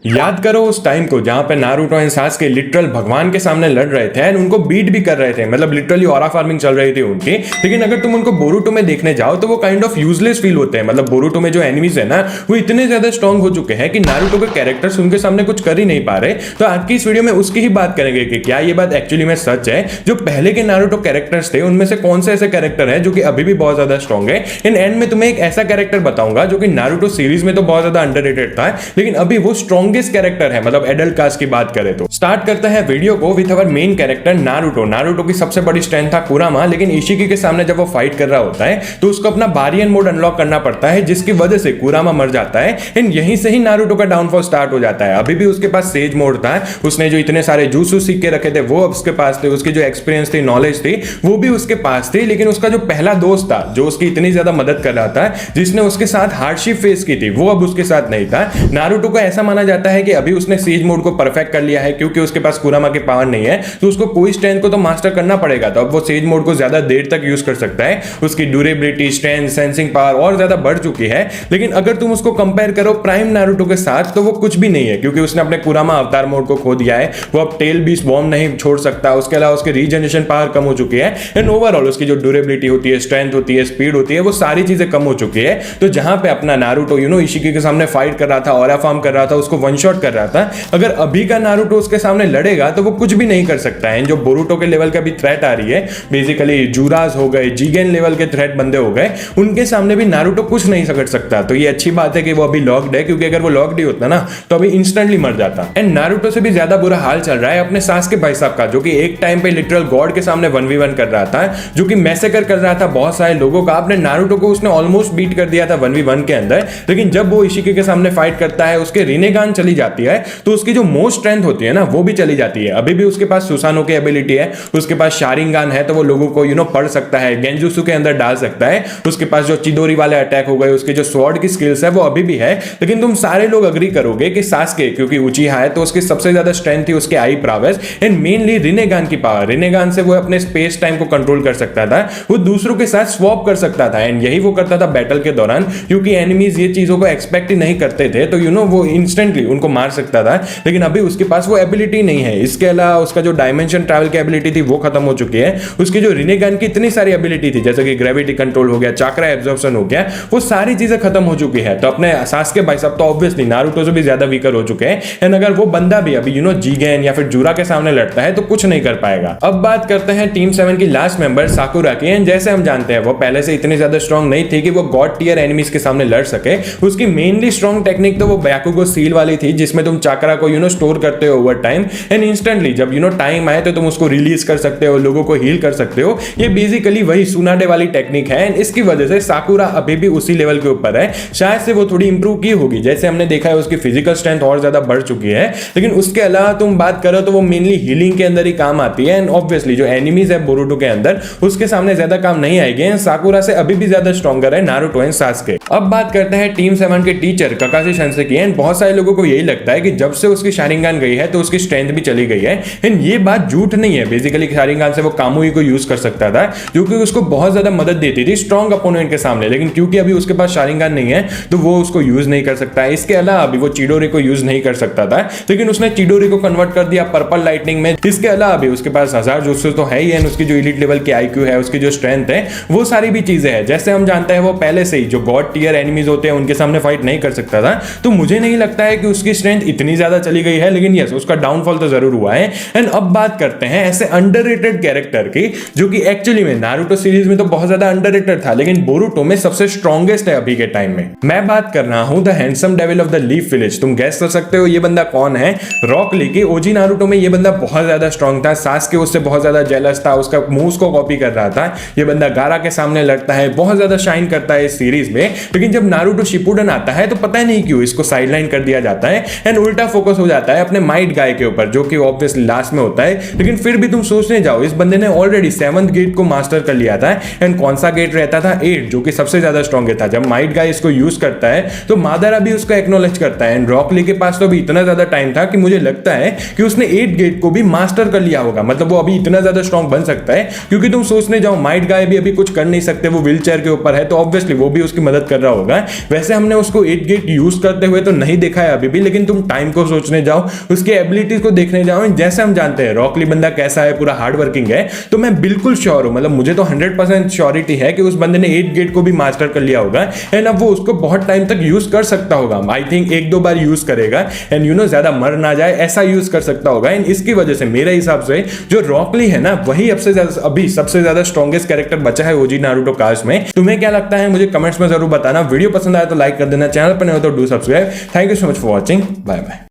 याद करो उस टाइम को जहां पे नारुतो एंड सास्के लिटरल भगवान के सामने लड़ रहे थे एंड उनको बीट भी कर रहे थे, मतलब लिटरली ऑरा फार्मिंग चल रही थी उनकी। लेकिन अगर तुम उनको बोरुटो में देखने जाओ तो वो काइंड ऑफ यूजलेस फील होते हैं। मतलब बोरुटो में जो एनिमीज है ना वो इतने ज्यादा स्ट्रॉन्ग हो चुके हैं कि नारुतो के कैरेक्टर्स उनके सामने कुछ कर ही नहीं पा रहे। तो आज की इस वीडियो में उसकी ही बात करेंगे कि क्या ये बात एक्चुअली में सच है। जो पहले के नारुतो कैरेक्टर्स थे उनमें से कौन से ऐसे कैरेक्टर है जो कि अभी भी बहुत ज्यादा स्ट्रॉन्ग है। इन एंड में तुम्हें एक ऐसा कैरेक्टर बताऊंगा जो कि नारुतो सीरीज में तो बहुत ज्यादा अंडररेटेड था, लेकिन अभी वो स्ट्रॉन्गेस्ट कैरेक्टर है। मतलब एडल्ट कास्ट की बात करें तो स्टार्ट करते हैं वीडियो को with our main character Naruto. Naruto की सबसे बड़ी स्ट्रेंथ था कुरामा, लेकिन इशिकी के सामने जब वो फाइट कर रहा होता है तो उसको अपना बारियन मोड अनलॉक करना पड़ता है, जिसकी वजह से कुरामा मर जाता है। एंड यहीं से ही नारुतो का डाउनफॉल स्टार्ट हो जाता है। अभी भी उसके पास सेज मोड था, उसने जो इतने सारे जूसू सीख के रखे थे वो उसके पास थे, उसकी जो एक्सपीरियंस थी, नॉलेज थी, वो भी उसके पास थी। लेकिन उसका जो पहला दोस्त था जो उसकी इतनी ज्यादा मदद कर रहा था, जिसने उसके साथ हार्डशिप फेस की थी, वो अब उसके साथ नहीं था। नारुतो को ऐसा माना जाता है कि अभी उसने सेज मोड को परफेक्ट कर लिया है, क्योंकि उसके पास कुरामा की पावर नहीं है तो उसको कोई स्ट्रेंथ को तो मास्टर करना पड़ेगा। तो अब वो सेज मोड को ज्यादा देर तक यूज कर सकता है। उसकी ड्यूरेबिलिटी, स्ट्रेंथ, सेंसिंग पावर और ज्यादा बढ़ चुकी है। लेकिन अगर तुम उसको कंपेयर करो प्राइम नारुतो के साथ तो वो कुछ भी नहीं है, क्योंकि उसने अपने कुरामा अवतार मोड को खो दिया है। वो अब टेल बीस्ट बॉम्ब नहीं छोड़ सकता। उसके अलावा उसकी रीजनरेशन पावर कम हो चुकी है। एंड ओवरऑल उसकी जो ड्यूरेबिलिटी होती है, स्ट्रेंथ होती है, स्पीड होती है, वो सारी चीजें कम हो चुकी है। तो जहां पे अपना नारुतो इशिकी के सामने फाइट कर रहा था, ऑरा फार्म कर रहा था, उसको वन शॉट कर रहा था, अगर अभी का नारुतो उसके सामने लड़ेगा तो वो कुछ भी नहीं कर सकता है। जो बोरुटो के लेवल का भी थ्रेट आ रही है, बेसिकली जूरास हो गए, जीगेन लेवल के थ्रेट बंदे हो गए, उनके सामने भी नारुतो कुछ नहीं कर सकता। तो ये अच्छी बात है कि वो अभी लॉक्ड है, क्योंकि अगर वो लॉक्ड ही होता ना तो अभी इंस्टेंटली मर जाता। एंड नारुतो से भी ज्यादा बुरा हाल चल रहा है अपने सास्के भाई साहब का, जो कि एक टाइम पे लिटरल गॉड के सामने 1v1 कर रहा था, जो कि मैसेकर कर रहा था बहुत सारे लोगों का। अपने नारुतो को उसने ऑलमोस्ट बीट कर दिया था 1v1 के अंदर। लेकिन जब वो इशिकी के सामने फाइट करता है, उसके रिनेगान चली जाती है, तो उसकी जो मोस्ट स्ट्रेंथ होती है ना वो भी चली जाती है। अभी भी उसके पास सुसानो की एबिलिटी है, उसके पास शारिंगान है, तो वो लोगों को पढ़ सकता है, गेंजुसु के अंदर डाल सकता है। उसके पास जो चिदोरी वाले अटैक हो गए, उसके जो स्वॉर्ड की स्किल्स है वो अभी भी है। लेकिन तुम सारे लोग अग्री करोगे कि सास्के, क्योंकि उचिहा है तो उसकी सबसे ज्यादा स्ट्रेंथ थी उसके आई प्रावेस एंड मेनली रिनेगान की पावर। रिनेगान से वो अपने स्पेस टाइम को कंट्रोल कर सकता था, वो दूसरों के साथ स्वैप कर सकता था। एंड यही वो करता था बैटल के दौरान, क्योंकि एनिमीज ये चीजों को एक्सपेक्ट ही नहीं करते थे, तो वो इंस्टेंटली उनको मार सकता था। लेकिन अभी उसके पास वो एबिलिटी नहीं है। इसके अलावा उसका जो डायमेंशन ट्रैवल की एबिलिटी थी वो खत्म हो चुकी है। उसकी जो रिनेगान की इतनी सारी एबिलिटी थी, जैसे कि ग्रेविटी कंट्रोल हो गया, चाक्रा एब्जॉर्प्शन हो गया, वो सारी चीजें खत्म हो चुकी है। तो अपने सास्के भाई साहब तो ऑब्वियसली नारुतो से भी ज्यादा वीकर हो चुके हैं। एंड अगर वो बंदा भी अभी जीगेन या फिर जूरा के सामने लड़ता है तो कुछ नहीं कर पाएगा। अब बात करते हैं टीम 7 की लास्ट मेंबर साकुरा की। एंड जैसे हम जानते हैं वो पहले से इतनी ज्यादा स्ट्रॉन्ग नहीं थी कि वो गॉड टियर एनिमीज के सामने लड़ सके। उसकी मेनली स्ट्रॉन्ग टेक्निक तो वो बैकुगो सील वाली थी, जिसमें तुम चाक्रा को स्टोर करते हो ओवर टाइम एंड इंस्टेंटली जब टाइम आए तो तुम उसको रिलीज कर सकते हो, लोगों को हील कर सकते हो। ये बेसिकली वही सुनाडे वाली टेक्निक है। एंड इसकी वजह से साकुरा अभी भी उसी लेवल के ऊपर है। शायद से वो थोड़ी इंप्रूव की होगी, जैसे हमने देखा है उसकी फिजिकल स्ट्रेंथ और ज्यादा बढ़ चुकी है। लेकिन उसके अलावा तुम बात करो तो वो मेनली हीलिंग के अंदर ही काम आती है। एंड ऑब्वियसली जो एनिमीज है बोरुटो के अंदर उसके सामने ज्यादा काम नहीं आएगी। साकुरा से अभी भी ज्यादा स्ट्रॉन्गर है नारुतो एंड सास्के। अब बात करते हैं टीम 7 के टीचर ककाशी सेंसे की। एंड बहुत सारे लोगों को यही लगता है कि जब से उसकी शारिंगान गई है तो उसकी स्ट्रेंथ भी चली गई है। एंड ये बात झूठ नहीं है। बेसिकली शारिंगान से वो कामुई को यूज कर सकता था, जो कि उसको बहुत ज्यादा मदद देती थी स्ट्रॉन्ग अपोनेंट के सामने। लेकिन क्योंकि अभी उसके पास शारिंगान नहीं है तो वो उसको यूज नहीं कर सकता है। इसके अलावा अभी वो चिडोरी को यूज नहीं कर सकता था, लेकिन उसने चिडोरी को कन्वर्ट कर दिया पर्पल लाइटनिंग में। इसके अलावा अभी उसके पास 1000 jutsu तो है ही है, उसकी जो एलीट लेवल की आईक्यू है, उसकी जो स्ट्रेंथ है, वो सारी भी चीजें हैं। जैसे हम जानते हैं वो पहले से ही जो गॉड टियर एनिमीज होते हैं उनके सामने फाइट नहीं कर सकता था। तो मुझे नहीं लगता है कि उसकी स्ट्रेंथ इतनी ज्यादा चली गई है, लेकिन यस उसका डाउनफॉल तो जरूर हुआ है। एंड अब बात करते हैं ऐसे अंडररेटेड कैरेक्टर की, जो कि एक्चुअली में नारुतो सीरीज में तो बहुत ज्यादा अंडररेटेड था, लेकिन बोरुटो में सबसे स्ट्रॉन्गेस्ट है अभी के टाइम में। मैं बात कर रहा हूं the handsome devil of the leaf village. तुम गैस कर सकते हो ये बंदा कौन है? रॉक ली की ओजी नारुतो में ये बंदा बहुत ज्यादा स्ट्रॉन्ग था। सास्के उससे बहुत ज्यादा जेलस था, उसका मूव्स को कॉपी कर रहा था। ये बंदा गारा के सामने लड़ता है, बहुत ज्यादा शाइन करता है इस सीरीज में। लेकिन जब नारुतो शिपुडन आता है तो पता नहीं क्यों इसको साइडलाइन कर दिया जाता है एंड उल्टा फोकस हो जाता है अपने माइट गाय के ऊपर, जो कि ऑब्वियसली लास्ट में होता है। लेकिन फिर भी तुम सोचने जाओ, इस बंदे ने ऑलरेडी 7th गेट को मास्टर कर लिया था। एंड कौन सा गेट रहता था? 8, जो कि सबसे ज्यादा स्ट्रॉन्ग था। जब माइट गाय इसको यूज करता है तो मादारा भी उसको एक्नॉलेज करता है। एंड रॉक ली के पास तो अभी इतना ज्यादा टाइम था कि मुझे लगता है कि उसने 8 गेट को भी मास्टर कर लिया होगा। मतलब वो अभी इतना ज्यादा स्ट्रॉन्ग बन सकता है, क्योंकि तुम सोचने जाओ माइट गाय भी अभी कुछ कर नहीं सकते, वो व्हील चेयर के ऊपर है, तो ऑब्वियसली वो भी उसकी मदद कर रहा होगा। वैसे हमने उसको 8 गेट यूज करते हुए तो नहीं देखा है अभी अभी भी, लेकिन तुम टाइम को सोचने जाओ, उसके एबिलिटीज को देखने जाओ। जैसे हम जानते हैं रॉक ली बंदा कैसा है, पूरा हार्ड वर्किंग है, तो मैं बिल्कुल श्योर हूं, मतलब मुझे तो 100% श्योरिटी है कि उस बंदे ने 8 गेट को भी मास्टर कर लिया होगा एंड अब वो उसको बहुत टाइम तक यूज कर सकता होगा। आई थिंक 1-2 बार यूज करेगा एंड ज्यादा मर ना जाए ऐसा यूज कर सकता होगा। एंड इसकी वजह से मेरे हिसाब से जो रॉक ली है ना, वही अभी सबसे ज्यादा स्ट्रॉन्गेस्ट कैरेक्टर बचा है ओजी नारुतो कास्ट में। तुम्हें क्या लगता है मुझे कमेंट्स में जरूर बताना। वीडियो पसंद आया तो लाइक कर देना, चैनल पर नहीं हो तो do subscribe. Thank you so much for watching, bye bye.